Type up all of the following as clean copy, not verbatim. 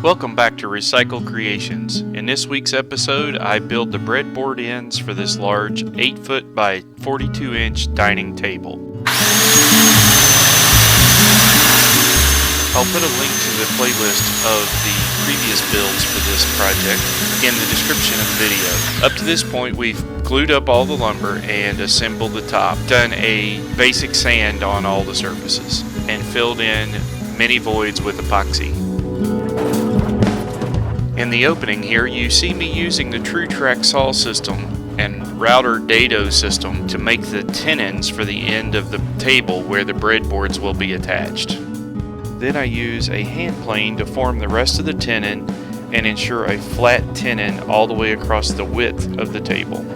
Welcome back to Recycle Creations. In this week's episode, I build the breadboard ends for this large 8-foot by 42-inch dining table. I'll put a link to the playlist of the previous builds for this project in the description of the video. Up to this point, we've glued up all the lumber and assembled the top, done a basic sand on all the surfaces, and filled in many voids with epoxy. In the opening here, you see me using the True Trac saw system and router dado system to make the tenons for the end of the table where the breadboards will be attached. Then I use a hand plane to form the rest of the tenon and ensure a flat tenon all the way across the width of the table.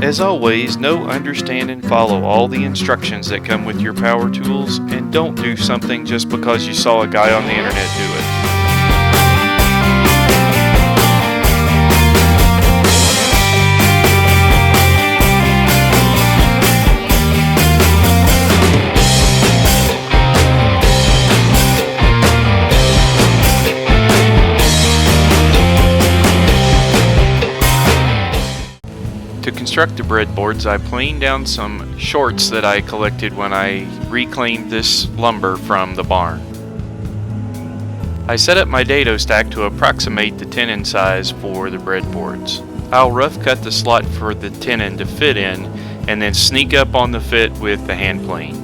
As always, know, understand, and follow all the instructions that come with your power tools, and don't do something just because you saw a guy on the internet do it. To construct the breadboards, I planed down some shorts that I collected when I reclaimed this lumber from the barn. I set up my dado stack to approximate the tenon size for the breadboards. I'll rough cut the slot for the tenon to fit in and then sneak up on the fit with the hand plane.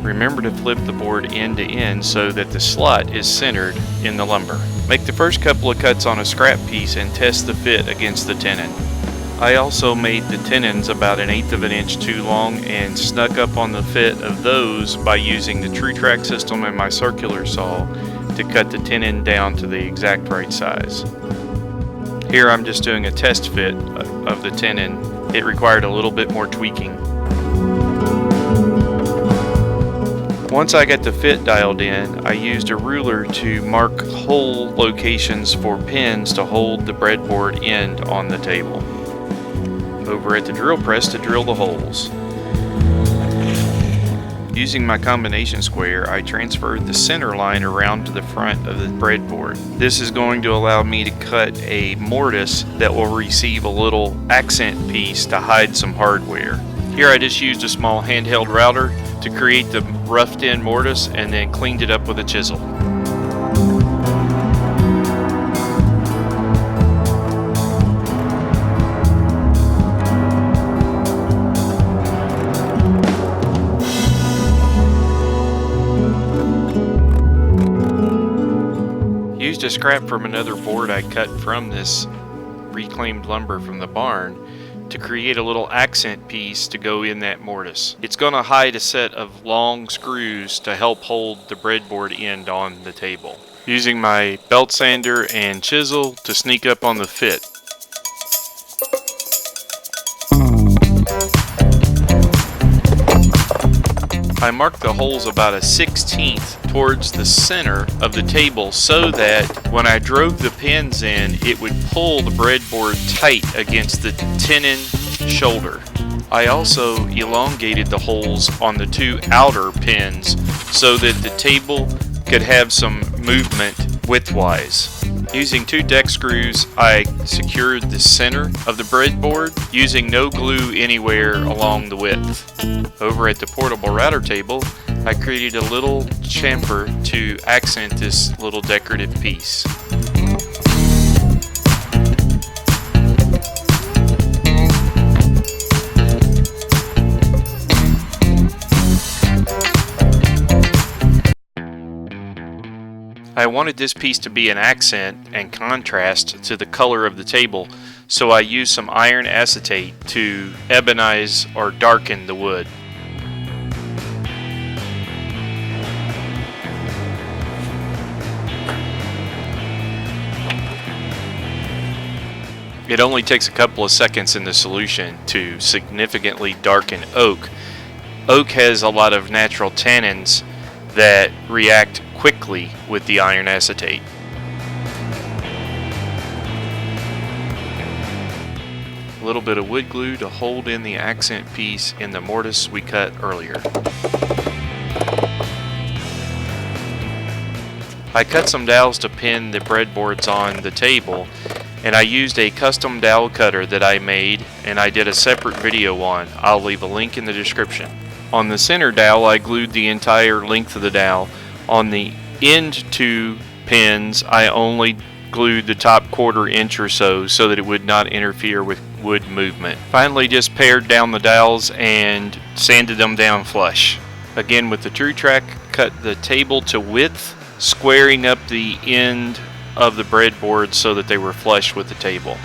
Remember to flip the board end to end so that the slot is centered in the lumber. Make the first couple of cuts on a scrap piece and test the fit against the tenon. I also made the tenons about 1/8 of an inch too long and snuck up on the fit of those by using the True Trac system and my circular saw to cut the tenon down to the exact right size. Here I'm just doing a test fit of the tenon. It required a little bit more tweaking. Once I got the fit dialed in, I used a ruler to mark hole locations for pins to hold the breadboard end on the table. Over at the drill press to drill the holes. Using my combination square, I transferred the center line around to the front of the breadboard. This is going to allow me to cut a mortise that will receive a little accent piece to hide some hardware. Here I just used a small handheld router to create the roughed in mortise and then cleaned it up with a chisel. Used a scrap from another board I cut from this reclaimed lumber from the barn to create a little accent piece to go in that mortise. It's going to hide a set of long screws to help hold the breadboard end on the table. Using my belt sander and chisel to sneak up on the fit. I marked the holes about a 1/16 towards the center of the table so that when I drove the pins in, it would pull the breadboard tight against the tenon shoulder. I also elongated the holes on the two outer pins so that the table could have some movement widthwise. Using 2 deck screws, I secured the center of the breadboard using no glue anywhere along the width. Over at the portable router table, I created a little chamfer to accent this little decorative piece. I wanted this piece to be an accent and contrast to the color of the table, so I used some iron acetate to ebonize or darken the wood. It only takes a couple of seconds in the solution to significantly darken oak. Oak has a lot of natural tannins that react quickly with the iron acetate. A little bit of wood glue to hold in the accent piece in the mortise we cut earlier. I cut some dowels to pin the breadboards on the table, and I used a custom dowel cutter that I made and I did a separate video on. I'll leave a link in the description. On the center dowel, I glued the entire length of the dowel. On the end two pins, I only glued the top 1/4 inch or so that it would not interfere with wood movement. Finally, just pared down the dowels and sanded them down flush. Again, with the True Trac, cut the table to width, squaring up the end of the breadboard so that they were flush with the table.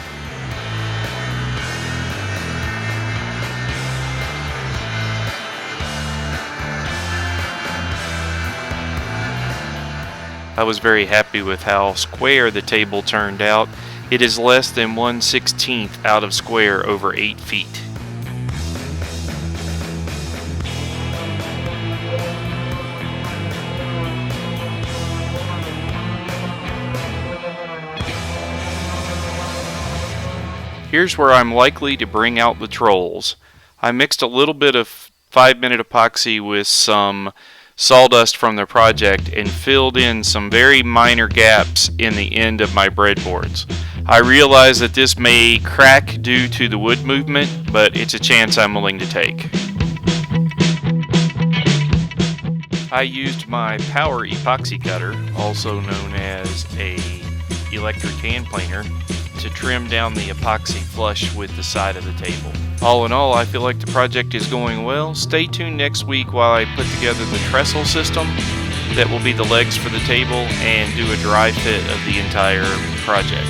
I was very happy with how square the table turned out. It is less than 1/16 out of square over 8 feet. Here's where I'm likely to bring out the trolls. I mixed a little bit of 5-minute epoxy with some sawdust from the project and filled in some very minor gaps in the end of my breadboards. I realize that this may crack due to the wood movement, but it's a chance I'm willing to take. I used my power epoxy cutter, also known as a electric hand planer, to trim down the epoxy flush with the side of the table. All in all, I feel like the project is going well. Stay tuned next week while I put together the trestle system that will be the legs for the table and do a dry fit of the entire project.